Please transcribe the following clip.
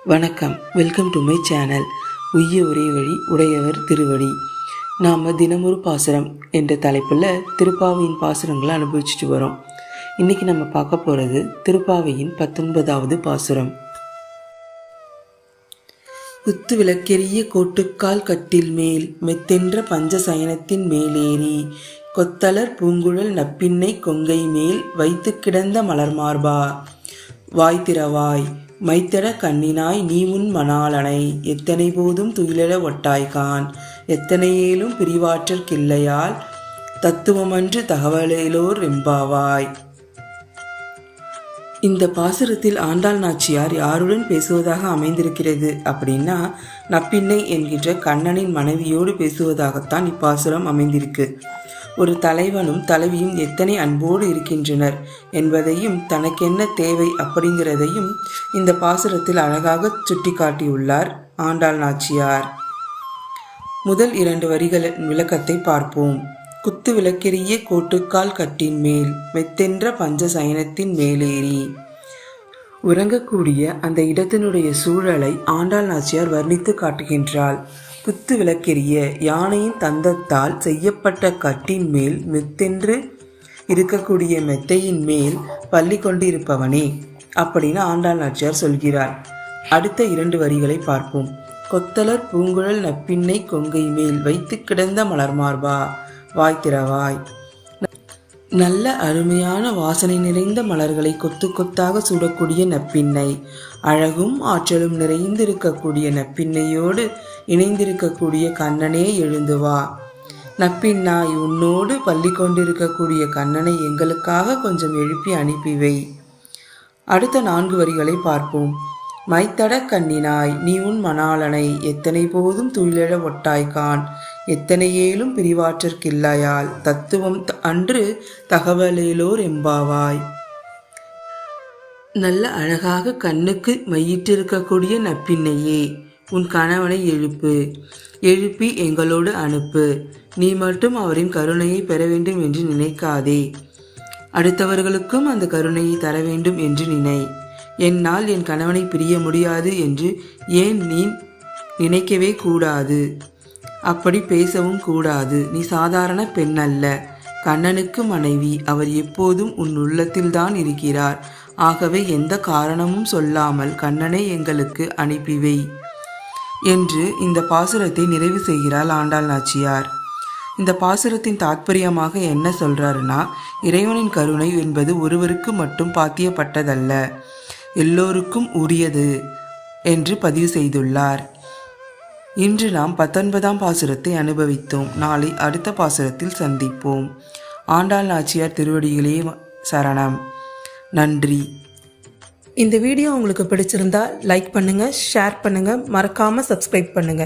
வணக்கம், welcome to my channel. உய்ய ஒரே வழி உடையவர் திருவடி. நாம் தினமொரு பாசுரம் என்ற தலைப்பில் திருப்பாவையின் பாசுரங்களை அனுபவிச்சுட்டு வரோம். இன்றைக்கி நம்ம பார்க்க போகிறது திருப்பாவையின் 19வது பாசுரம். குத்து விளக்கெரிய கோட்டுக்கால் கட்டில் மேல் மெத்தென்ற பஞ்ச சயனத்தின் மேலேறி கொத்தலர் பூங்குழல் நப்பின்னை கொங்கை மேல் வைத்து கிடந்த மலர் மார்பா வாய் திறவாய் மைத்தட கண்ணினாய் நீ உன் மணாளனை எத்தனை போதும் துயிலெழ ஒட்டாய்கான் எத்தனையேலும் பிரிவாற்றற் கில்லையால் தத்துவமன்று தகவலேலோர் எம்பாவாய். இந்த பாசுரத்தில் ஆண்டாள் நாச்சியார் யாருடன் பேசுவதாக அமைந்திருக்கிறது அப்படின்னா, நப்பின்னை என்கின்ற கண்ணனின் மனைவியோடு பேசுவதாகத்தான் இப்பாசுரம் அமைந்திருக்கு. ஒரு தலைவனும் தலைவியும் எத்தனை அன்போடு இருக்கின்றனர் என்பதையும் தனக்கென்ன தேவை அப்படிங்கிறதையும் இந்த பாசுரத்தில் அழகாக சுட்டி காட்டியுள்ளார் ஆண்டாள் நாச்சியார். முதல் 2 வரிகளின் விளக்கத்தை பார்ப்போம். குத்து விளக்கெரிய கோட்டுக்கால் கட்டின் மேல் மெத்தென்ற பஞ்ச சயனத்தின் மேலேறி. உறங்கக்கூடிய அந்த இடத்தினுடைய சூழலை ஆண்டாள் நாச்சியார் வர்ணித்து காட்டுகின்றாள். குத்து விளக்கெரிய யானையின் தந்தத்தால் செய்யப்பட்ட கட்டின் மேல் மெத்தென்று இருக்கக்கூடிய மெத்தையின் மேல் பள்ளி கொண்டிருப்பவனே அப்படின்னு ஆண்டாள் நாச்சியார் சொல்கிறார். அடுத்த 2 வரிகளை பார்ப்போம். கொத்தலர் பூங்குழல் நப்பின்னை கொங்கை மேல் வைத்து கிடந்த மலர் மார்பா வாய் திறவாய். நல்ல அருமையான வாசனை நிறைந்த மலர்களை கொத்து கொத்தாக சூடக்கூடிய நப்பின்னை, அழகும் ஆற்றலும் நிறைந்திருக்கக்கூடிய நப்பின்னையோடு இணைந்திருக்கக்கூடிய கண்ணனே எழுந்து வா. நப்பின்னாய், உன்னோடு பள்ளி கொண்டிருக்கக்கூடிய கண்ணனை எங்களுக்காக கொஞ்சம் எழுப்பி அனுப்பிவை. அடுத்த 4 வரிகளை பார்ப்போம். மைத்தட கண்ணினாய் நீ உன் மணாளனை எத்தனை போதும் துயிலெழ ஒட்டாய்கான் எத்தனையேலும் பிரிவாற்றற்கில்லையால் தத்துவம் அன்று தகவலேலோர் எம்பாவாய். நல்ல அழகாக கண்ணுக்கு மையிட்டிருக்கக்கூடிய நப்பின்னையே, உன் கணவனை எழுப்பி எங்களோடு அனுப்பு. நீ மட்டும் அவரின் கருணையை பெற வேண்டும் என்று நினைக்காதே, அடுத்தவர்களுக்கும் அந்த கருணையை தர வேண்டும் என்று நினை. என்னால் என் கணவனை பிரிய முடியாது என்று ஏன் நீ நினைக்கவே கூடாது, அப்படி பேசவும் கூடாது. நீ சாதாரண பெண் அல்ல, கண்ணனுக்கு மனைவி. அவர் எப்போதும் உன் உள்ளத்தில்தான் இருக்கிறார். ஆகவே எந்த காரணமும் சொல்லாமல் கண்ணனை எங்களுக்கு அனுப்பிவை என்று இந்த பாசுரத்தை நிறைவு செய்கிறாள் ஆண்டாள் நாச்சியார். இந்த பாசுரத்தின் தாற்பயமாக என்ன சொல்றாருன்னா, இறைவனின் கருணை என்பது ஒருவருக்கு மட்டும் பாத்தியப்பட்டதல்ல, எல்லோருக்கும் உரியது என்று பதிவு செய்துள்ளார். இன்று நாம் 19ஆம் பாசுரத்தை அனுபவித்தோம். நாளை அடுத்த பாசுரத்தில் சந்திப்போம். ஆண்டாள் நாச்சியார் திருவடிகளே சரணம். நன்றி. இந்த வீடியோ உங்களுக்கு பிடிச்சிருந்தா லைக் பண்ணுங்க, ஷேர் பண்ணுங்க, மறக்காம சப்ஸ்கிரைப் பண்ணுங்க.